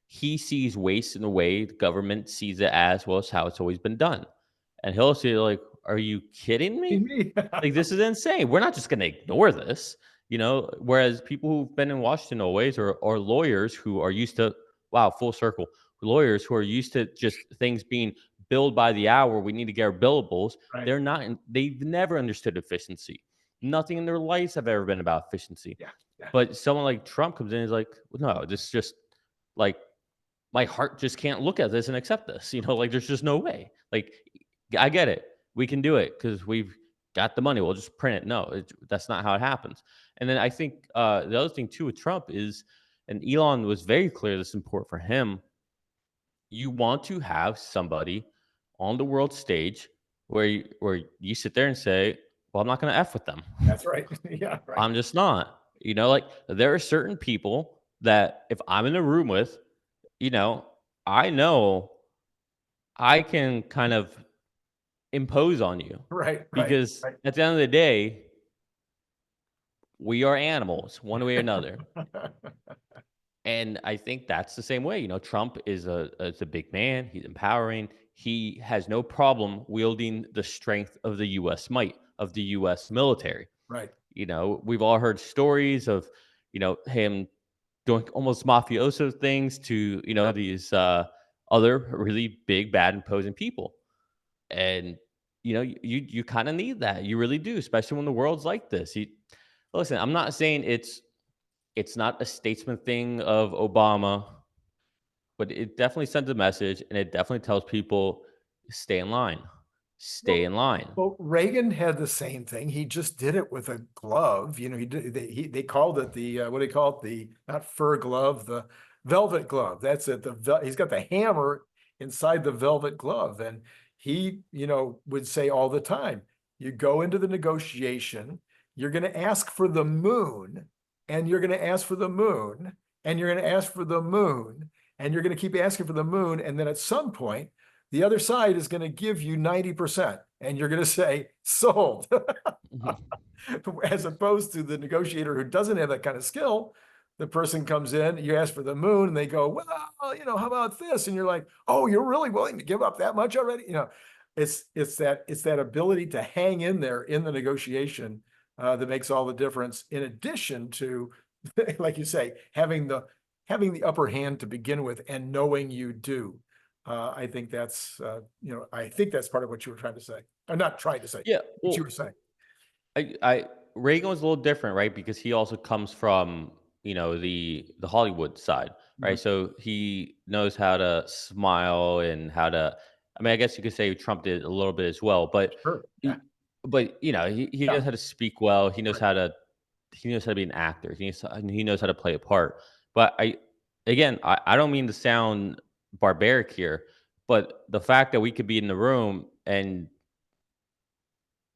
he sees waste in a way the government sees it as well as how it's always been done. And he'll say, like, are you kidding me? Me. Like, this is insane. We're not just going to ignore this, Whereas people who've been in Washington always or lawyers who are used to, wow, full circle, lawyers who are used to just things being billed by the hour. We need to get our billables. Right. They're not, they've never understood efficiency. Nothing in their lives have ever been about efficiency. Yeah. Yeah. But someone like Trump comes in and is like, well, no, this is just like, my heart just can't look at this and accept this. Like there's just no way. Like I get it. We can do it because we've got the money. We'll just print it. No, that's not how it happens. And then I think the other thing too with Trump is, and Elon was very clear this is important for him. You want to have somebody on the world stage where you sit there and say, "Well, I'm not going to f with them. That's right. Yeah. Right. I'm just not." Like there are certain people that if I'm in a room with, you know, I know I can kind of impose on you Right, right, because right. at the end of the day, we are animals one way or another. And I think that's the same way. Trump is a big man. He's empowering. He has no problem wielding the strength of the U.S. might of the U.S. military. Right. We've all heard stories of him doing almost mafioso things to these other really big, bad, imposing people. And you kind of need that. You really do, especially when the world's like this. Listen, I'm not saying it's not a statesman thing of Obama, but it definitely sends a message, and it definitely tells people, stay in line. Stay Well, in line. well, Reagan had the same thing. He just did it with a glove. He did. They called it the what do they call it? The not fur glove, the velvet glove. That's it. He's got the hammer inside the velvet glove, and he, would say all the time, you go into the negotiation, you're going to ask for the moon, and you're going to ask for the moon, and you're going to ask for the moon, and you're going to keep asking for the moon, and then at some point the other side is going to give you 90%, and you're going to say, sold. Mhm. As opposed to the negotiator who doesn't have that kind of skill. The person comes in, you ask for the moon, and they go, well, how about this? And you're like, oh, you're really willing to give up that much already? It's that ability to hang in there in the negotiation that makes all the difference, in addition to, like you say, having the upper hand to begin with and knowing you do. I think that's part of what you were trying to say. Or not trying to say, Yeah, what you well, were saying. I Reagan was a little different, right? Because he also comes from the Hollywood side, Mhm. right? So he knows how to smile and how to. I mean, I guess you could say Trump did a little bit as well, but Sure. Yeah. he Yeah. knows how to speak well. He knows Right. how to be an actor. He knows how to play a part. But I don't mean to sound barbaric here, but the fact that we could be in the room, and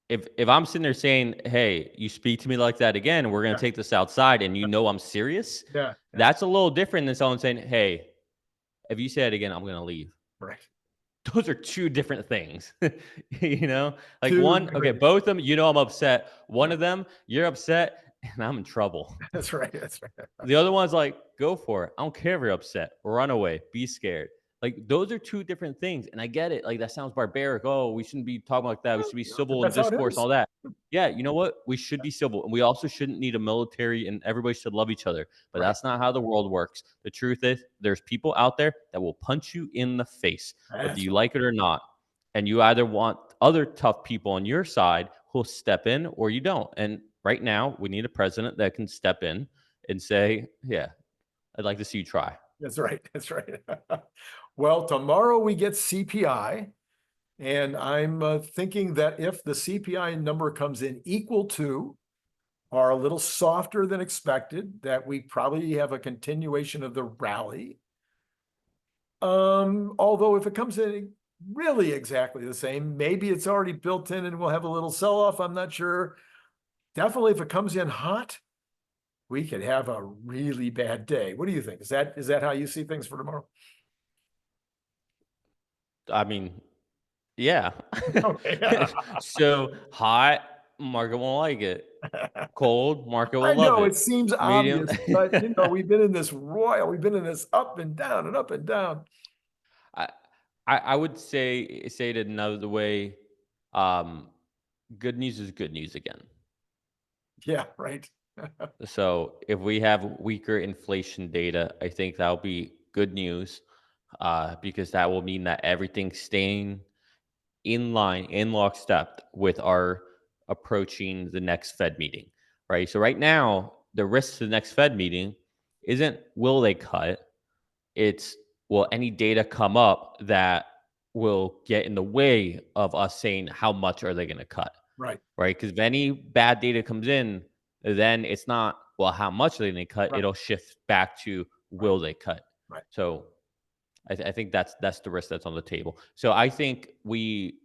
if I'm sitting there saying, "Hey, you speak to me like that again, we're gonna Yeah. take this outside," and I'm serious, Yeah. Yeah. that's a little different than someone saying, "Hey, if you say it again, I'm gonna leave." Right. Those are two different things. Like Two one, okay, different. both of them, I'm upset. One of them, you're upset, and I'm in trouble. That's right. That's right. The other one's like, go for it. I don't care if you're upset. Run away. Be scared. Like those are two different things. And I get it. Like that sounds barbaric. Oh, we shouldn't be talking like that. We should be But civil in that's how it discourse and is. all that. Yeah, you know what? We should be civil. And we also shouldn't need a military, and everybody should love each other. But Right. that's not how the world works. The truth is there's people out there that will punch you in the face, whether That's you right. like it or not. And you either want other tough people on your side who'll step in, or you don't. And right now we need a president that can step in and say, yeah, I'd like to see you try. That's right. That's right. Well, tomorrow we get CPI, and I'm thinking that if the CPI number comes in equal to or a little softer than expected, that we probably have a continuation of the rally. Although if it comes in really exactly the same, maybe it's already built in and we'll have a little sell-off. I'm not sure. Definitely if it comes in hot, we could have a really bad day. What do you think? Is that how you see things for tomorrow? I mean, yeah. Okay. So hot, market won't like it. Cold, market I will love know it. it seems Medium. obvious, but we've been in this we've been in this up and down and up and down. I, I would say it another way. Um, Good news is good news again. Yeah, right. So if we have weaker inflation data, I think that'll be good news, because that will mean that everything's staying in line, in lockstep with our approaching the next Fed meeting, right? So right now, the risk to the next Fed meeting isn't will they cut, it's will any data come up that will get in the way of us saying how much are they going to cut, Right, right? Because if any bad data comes in, then it's not, well, how much are they going to cut? right, It'll shift back to right, will they cut? right, So I think that's the risk that's on the table. So I think we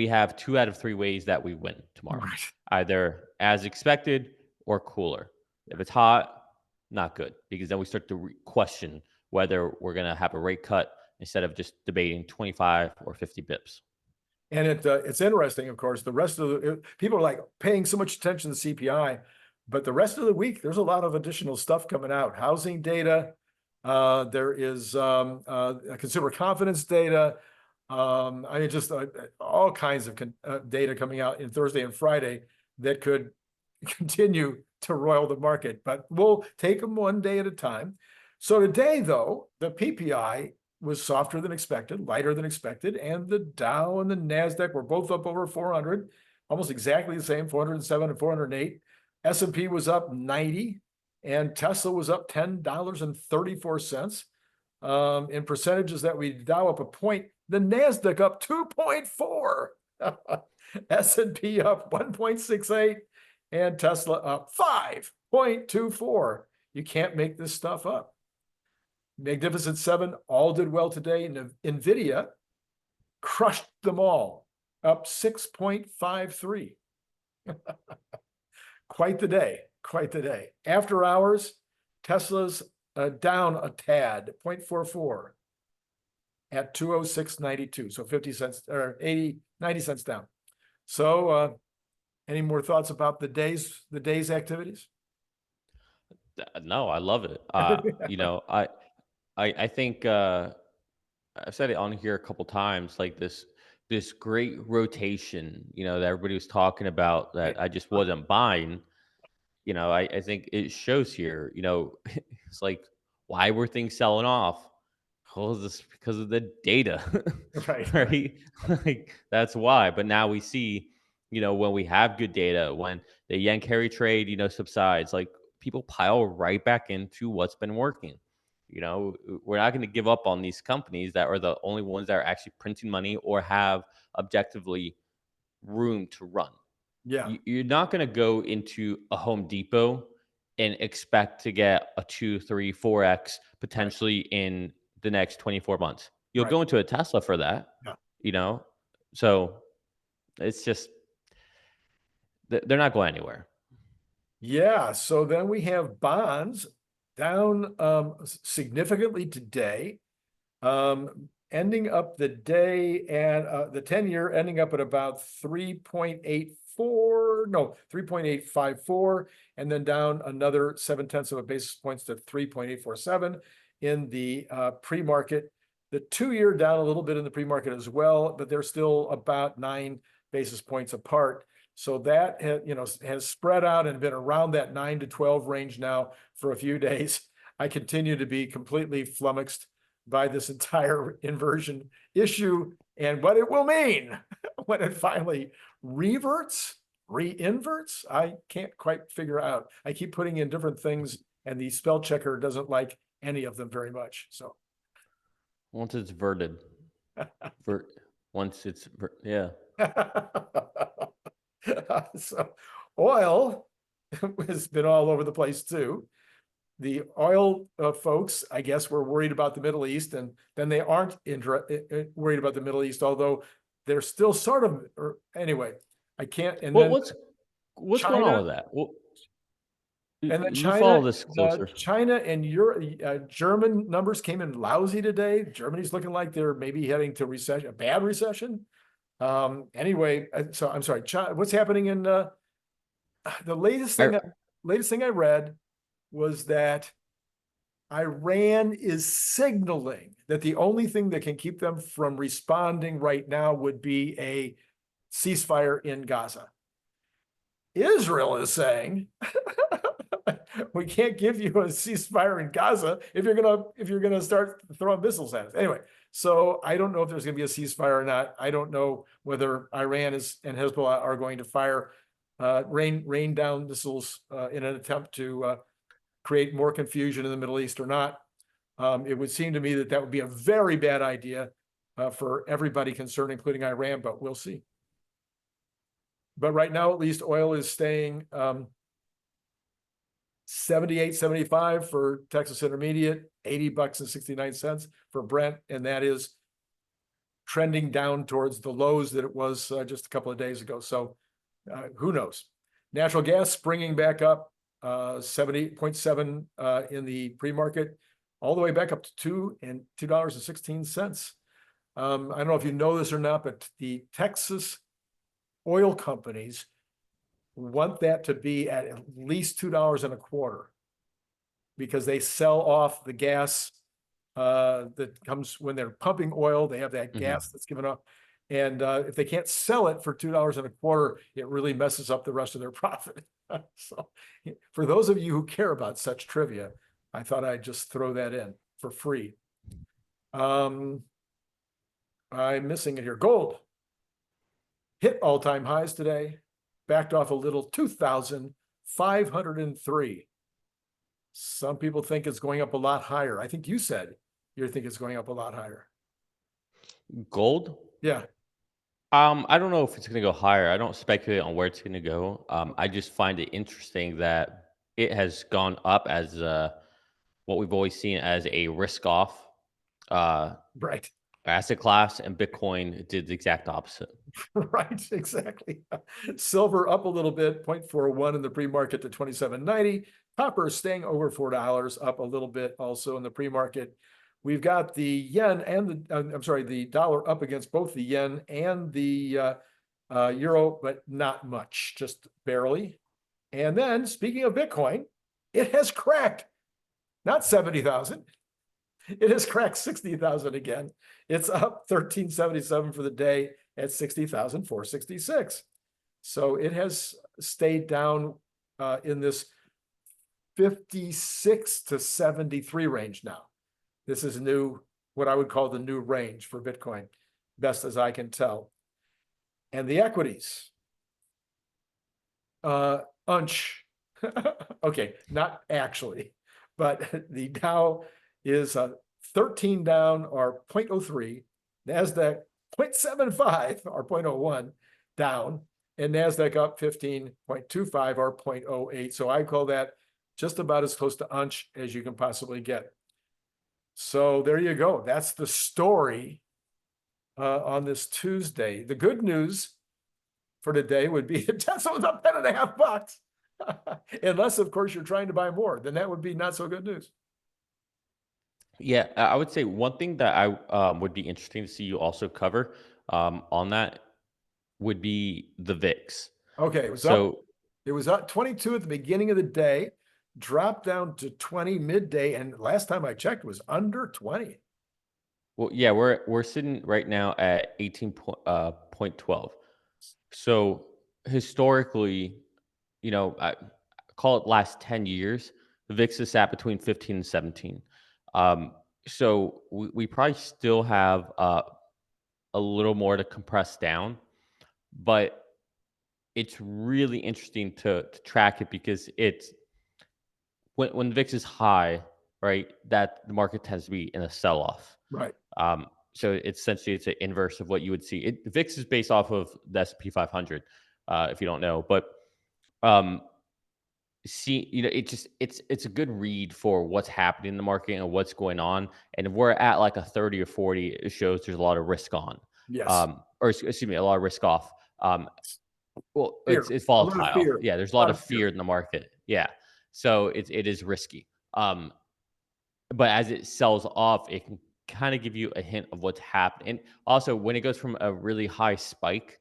have 2 out of 3 ways that we win tomorrow. right. Either as expected or cooler. If it's hot, not good, because then we start to question whether we're going to have a rate cut instead of just debating 25 or 50 bips. And it's interesting, of course, the rest of the people are like paying so much attention to CPI, but the rest of the week, there's a lot of additional stuff coming out. Housing data, there is consumer confidence data. I mean, just all kinds of data coming out in Thursday and Friday that could continue to roil the market, but we'll take them one day at a time. So today, though, the PPI was softer than expected, lighter than expected, and the Dow and the NASDAQ were both up over 400, almost exactly the same, 407 and 408. S&P was up 90, and Tesla was up $10.34. In percentages that we Dow up a point, the NASDAQ up 2.4, S&P up 1.68, and Tesla up 5.24. You can't make this stuff up. Magnificent Seven all did well today. NVIDIA crushed them all, up 6.53. Quite the day, quite the day. After hours, Tesla's down a tad, 0.44 at 206.92. So 50 cents or 90 cents down. So any more thoughts about the day's activities? No, I love it. You know, I think I've said it on here a couple times, like this great rotation, you know, that everybody was talking about that I just wasn't buying. You know, I think it shows here, you know, it's like, why were things selling off? Well, this because of the data, Right. right? Like that's why. But now we see, you know, when we have good data, when the yen carry trade, you know, subsides, like people pile right back into what's been working. You know, we're not going to give up on these companies that are the only ones that are actually printing money or have objectively room to run. Yeah. You're not going to go into a Home Depot and expect to get a 2, 3, 4x potentially in the next 24 months. You'll Right. go into a Tesla for that, Yeah. you know? So it's just, they're not going anywhere. Yeah. So then we have bonds down significantly today, ending up the day at the 10-year ending up at about 3.854, and then down another 0.7 of a basis points to 3.847 in the pre-market. The 2-year down a little bit in the pre-market as well, but they're still about 9 basis points apart. So that has spread out and been around that 9 to 12 range now for a few days. I continue to be completely flummoxed by this entire inversion issue and what it will mean when it finally reinverts. I can't quite figure out. I keep putting in different things and the spell checker doesn't like any of them very much. So Once it's verted, yeah. So oil has been all over the place too. The oil folks, I guess, were worried about the Middle East, and then they aren't worried about the Middle East, although they're still sort of. Or anyway, I can't. And Well, then what's going on China, with that? Well, and then you follow this closer. China and German numbers came in lousy today. Germany's looking like they're maybe heading to recession, a bad recession. Anyway, so I'm sorry. What's happening in the latest thing I read was that Iran is signaling that the only thing that can keep them from responding right now would be a ceasefire in Gaza. Israel is saying we can't give you a ceasefire in Gaza if you're gonna start throwing missiles at us. Anyway, so I don't know if there's gonna be a ceasefire or not. I don't know whether Iran and Hezbollah are going to fire rain down missiles in an attempt to create more confusion in the Middle East or not. It would seem to me that would be a very bad idea for everybody concerned, including Iran, but we'll see. But right now, at least oil is staying 78, 75 for Texas Intermediate, $80.69 for Brent, and that is trending down towards the lows that it was just a couple of days ago. So who knows? Natural gas springing back up, 78.7 in the pre-market, all the way back up to $2.16. I don't know if you know this or not, but the Texas oil companies want that to be at least $2.25 because they sell off the gas that comes when they're pumping oil. They have that gas that's given up. And if they can't sell it for $2.25, it really messes up the rest of their profit. So for those of you who care about such trivia, I thought I'd just throw that in for free. I'm missing it here. Gold hit all-time highs today, backed off a little, 2,503. Some people think it's going up a lot higher. I think you said you think it's going up a lot higher. Gold? Yeah. I don't know if it's going to go higher. I don't speculate on where it's going to go. I just find it interesting that it has gone up as what we've always seen as a risk-off Right. asset class, and Bitcoin did the exact opposite. Right, exactly. Silver up a little bit, 0.41 in the pre-market to 27.90. Copper staying over $4, up a little bit also in the pre-market. We've got the yen and the dollar up against both the yen and the euro, but not much, just barely. And then speaking of Bitcoin, it has cracked, not 70,000. It has cracked 60,000 again. It's up 1377 for the day at 60,466. So it has stayed down in this 56 to 73 range now. This is new, what I would call the new range for Bitcoin, best as I can tell. And the equities, unch. Okay, not actually, but the Dow is 13 down or 0.03, NASDAQ 0.75 or 0.01 down, and NASDAQ up 15.25 or 0.08. So I call that just about as close to unch as you can possibly get. So there you go. That's the story on this Tuesday. The good news for today would be that Tesla was up $10.50. Unless, of course, you're trying to buy more, then that would be not so good news. Yeah, I would say one thing that I would be interesting to see you also cover on that would be the VIX. Okay, it was up 22 at the beginning of the day, dropped down to 20 midday, and last time I checked, it was under 20. Well, yeah, we're sitting right now at 18.12. So historically, I call it last 10 years, the VIX has sat between 15 and 17. So we probably still have a little more to compress down, but it's really interesting to track it because it's when the VIX is high, right, that the market tends to be in a sell-off. Right. So it's an inverse of what you would see. The VIX is based off of the S&P 500, if you don't know, but it's a good read for what's happening in the market and what's going on. And if we're at like a 30 or 40, it shows there's a lot of risk on. Yes. Or excuse me, a lot of risk off. Well, fear. it's volatile. Fear. Yeah, there's a lot of fear in the market. Yeah. So it is risky. But as it sells off, it can kind of give you a hint of what's happening. And also when it goes from a really high spike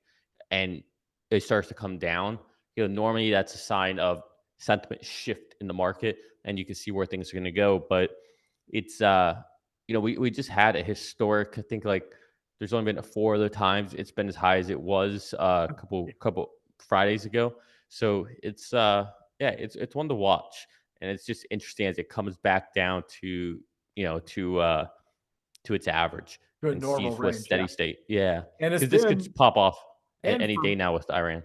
and it starts to come down, normally that's a sign of sentiment shift in the market and you can see where things are going to go. But it's we just had a historic, I think, like there's only been 4 other times it's been as high as it was a couple Fridays ago. So it's it's one to watch, and it's just interesting as it comes back down to to its average Good and normal sees what's range, steady state. Yeah, and because this could pop off any day now with Iran.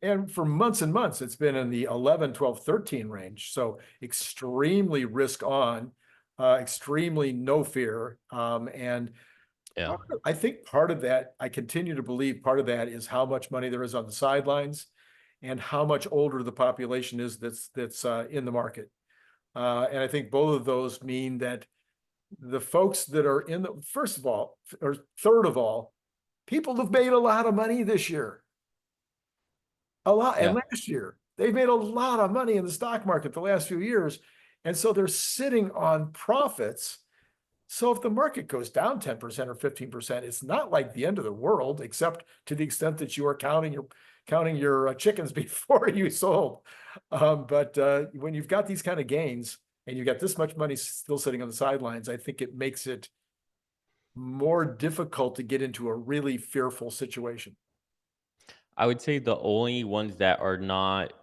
And for months and months, it's been in the 11, 12, 13 range. So extremely risk on, extremely no fear. And Yeah, I think part of that, I continue to believe part of that is how much money there is on the sidelines and how much older the population is that's in the market. And I think both of those mean that the folks that are in the, first of all, or third of all, people have made a lot of money this year. A lot. And last year, they've made a lot of money in the stock market the last few years. And so they're sitting on profits. So if the market goes down 10% or 15%, it's not like the end of the world, except to the extent that you are counting your chickens before you sold. But when you've got these kind of gains and you've got this much money still sitting on the sidelines, I think it makes it more difficult to get into a really fearful situation. I would say the only ones that are not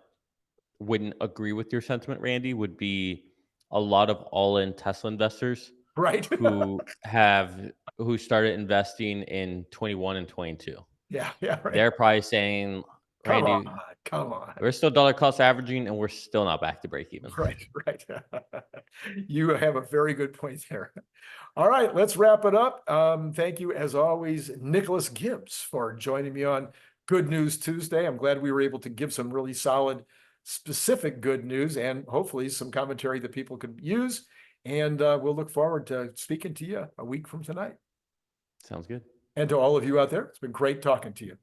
wouldn't agree with your sentiment, Randy, would be a lot of all-in Tesla investors Right? who started investing in 21 and 22. Yeah, right. They're probably saying, Come on, Randy, come on. we're still dollar cost averaging and we're still not back to break even. Right, right. You have a very good point there. All right, let's wrap it up. Thank you, as always, Nicholas Gibbs, for joining me on Good News Tuesday. I'm glad we were able to give some really solid, specific good news and hopefully some commentary that people could use. And we'll look forward to speaking to you a week from tonight. Sounds good. And to all of you out there, it's been great talking to you.